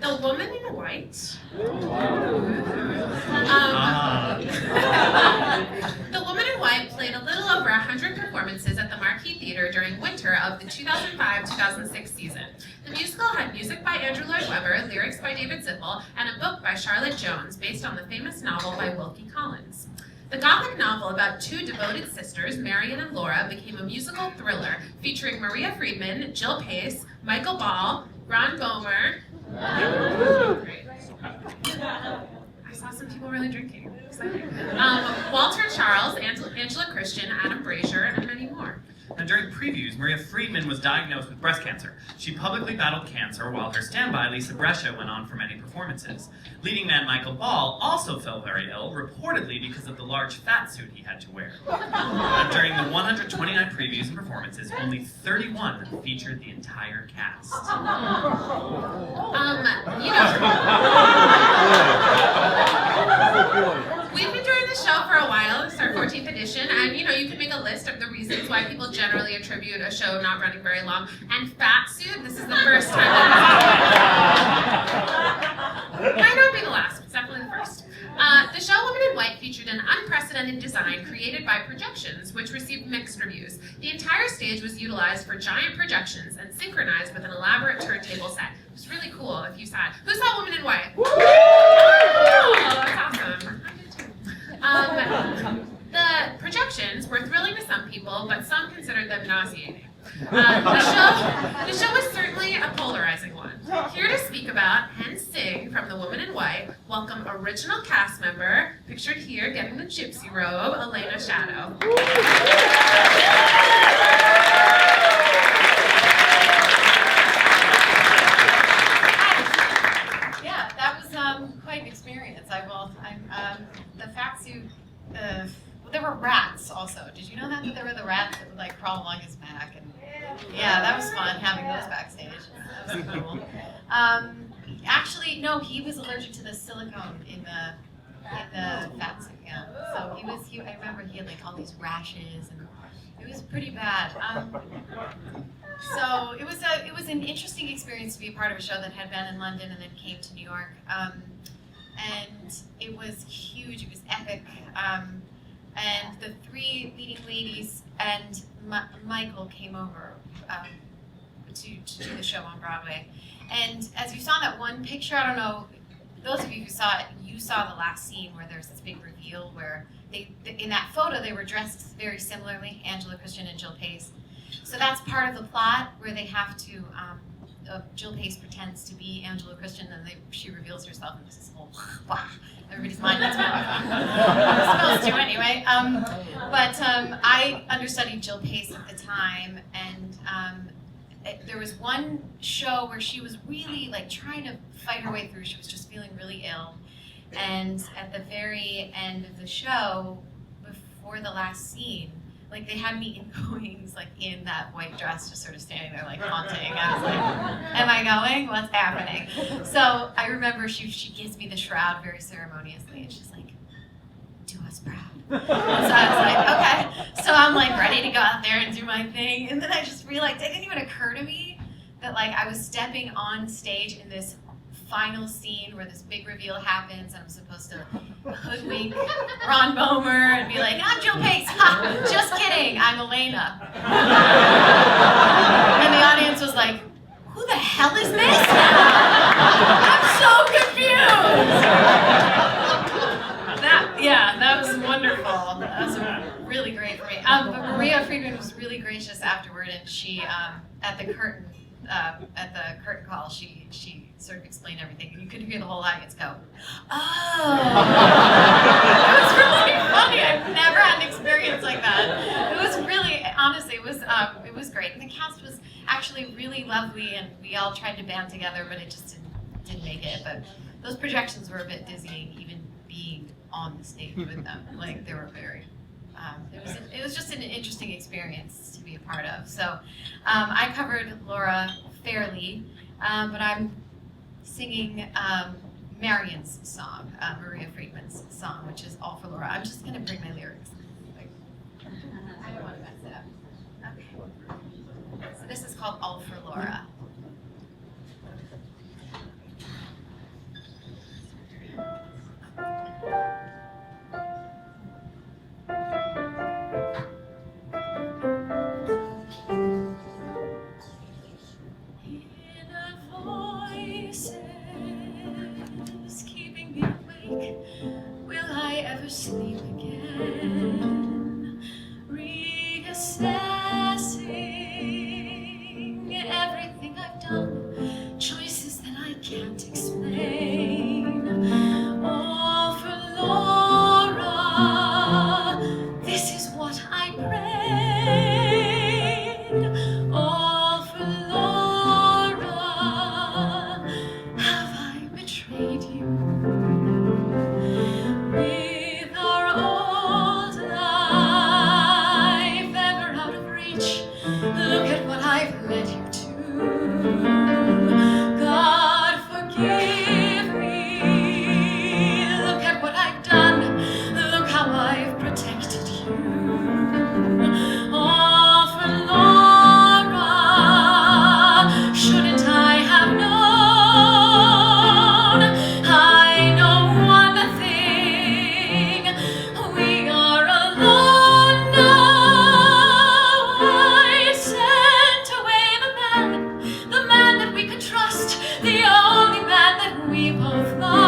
The Woman in White. The Woman in White played a little over 100 performances at the Marquis Theatre during winter of the 2005-2006 season. The musical had music by Andrew Lloyd Webber, lyrics by David Zippel, and a book by Charlotte Jones based on the famous novel by Wilkie Collins. The Gothic novel about two devoted sisters, Marion and Laura, became a musical thriller featuring Maria Friedman, Jill Pace, Michael Ball, Ron Bomer. Great. I saw some people really drinking. Exciting. Walter Charles, Angela Christian, Adam Brazier, and many more. Now, during previews, Maria Friedman was diagnosed with breast cancer. She publicly battled cancer while her standby, Lisa Brescia, went on for many performances. Leading man Michael Ball also fell very ill, reportedly because of the large fat suit he had to wear. During the 129 previews and performances, only 31 featured the entire cast. We've been doing the show for a while. It's our 14th edition, and you can make a list of the reasons why people generally attribute a show not running very long. And fat suit, this is the first time that might not be the last, it's definitely the first. The show Woman in White featured an unprecedented design created by projections, which received mixed reviews. The entire stage was utilized for giant projections and synchronized with an elaborate turntable set. It was really cool if you saw it. Who saw Woman in White? Oh, that's awesome. The projections were thrilling to some people, but some considered them nauseating. The show was certainly a polarizing one. Here to speak about and sing from The Woman in White, welcome original cast member, pictured here getting the gypsy robe, Elena Shaddow. Yeah, that was quite an experience. The fat suit. There were rats also. Did you know that there were the rats that would like crawl along his back? And yeah, that was fun having those backstage. That was cool. Actually, no, he was allergic to the silicone in the fat suit. Yeah, so I remember he had like all these rashes, and it was pretty bad. So it was an interesting experience to be a part of a show that had been in London and then came to New York. And it was huge, it was epic. And the three leading ladies and Michael came over to do the show on Broadway. And as you saw in that one picture, I don't know, those of you who saw it, you saw the last scene where there's this big reveal where in that photo they were dressed very similarly, Angela Christian and Jill Pace. So that's part of the plot where they have to, Jill Pace pretends to be Angela Christian, and she reveals herself, and there's this whole, everybody's mind gets blown. Supposed to anyway. I understudied Jill Pace at the time, and there was one show where she was really like trying to fight her way through. She was just feeling really ill, and at the very end of the show, before the last scene, like they had me in goings, like in that white dress, just sort of standing there like haunting. I was like, am I going? What's happening? So I remember she gives me the shroud very ceremoniously, and she's like, do us proud. So I was like, okay. So I'm like ready to go out there and do my thing. And then I just realized, it didn't even occur to me that like I was stepping on stage in this final scene where this big reveal happens, and I'm supposed to hoodwink Ron Bomer and be like, I'm Jill Pace, ha, just kidding, I'm Elena. And the audience was like, who the hell is this? I'm so confused. That was wonderful. That was really great for me. But Maria Friedman was really gracious afterward, and she, at the curtain call, she sort of explained everything, and you could hear the whole audience go, oh. It was really funny. I've never had an experience like that. It was really, honestly, it was great. And the cast was actually really lovely, and we all tried to band together, but it just didn't make it. But those projections were a bit dizzying, even being on the stage with them. Like, they were very, it was just an interesting experience to be a part of. So I covered Laura fairly, but I'm singing Marion's song, Maria Friedman's song, which is All for Laura. I'm just going to bring my lyrics. I don't want to mess it up. Okay. So this is called All for Laura. never sleep again, reassessing everything I've done, choices that I can't explain. All for Laura, this is what I prayed. All for Laura, have I betrayed you? With our old life ever out of reach, look at what I've led you to. God forgive me, look at what I've done, look how I've protected you. All for Laura, shouldn't I have known? I know one thing, we are alone now. I sent away the man that we could trust, the only man that we both loved.